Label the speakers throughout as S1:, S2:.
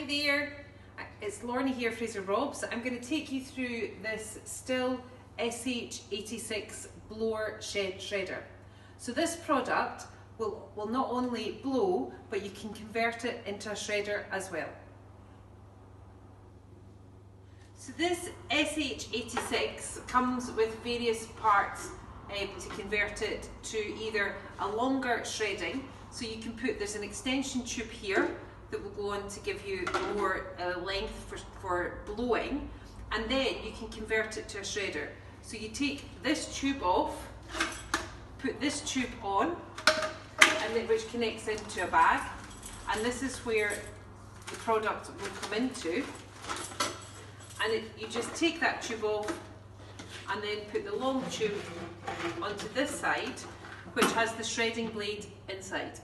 S1: Hi there, it's Lorna here, Fraser Robs. I'm going to take you through this Stihl SH86 blower shed shredder. So this product will not only blow, but you can convert it into a shredder as well. So this SH86 comes with various parts to convert it to either a longer shredding, so you can put, there's an extension tube here that will go on to give you more length for blowing, and then you can convert it to a shredder. So you take this tube off, put this tube on, and which connects into a bag, and this is where the product will come into, and you just take that tube off and then put the long tube onto this side, which has the shredding blade inside.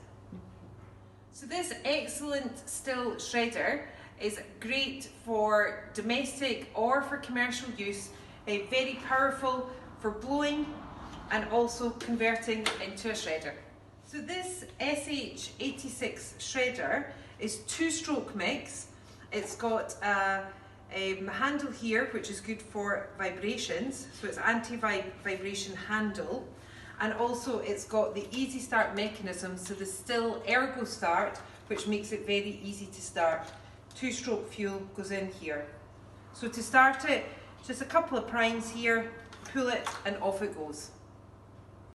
S1: So this excellent Stihl shredder is great for domestic or for commercial use, very powerful for blowing and also converting into a shredder. So this SH86 shredder is 2-stroke mix. It's got a handle here which is good for vibrations, so it's anti-vibration handle. And also it's got the easy start mechanism, so the Stihl ergo start, which makes it very easy to start. 2-stroke fuel goes in here. So to start it, just a couple of primes here, pull it and off it goes.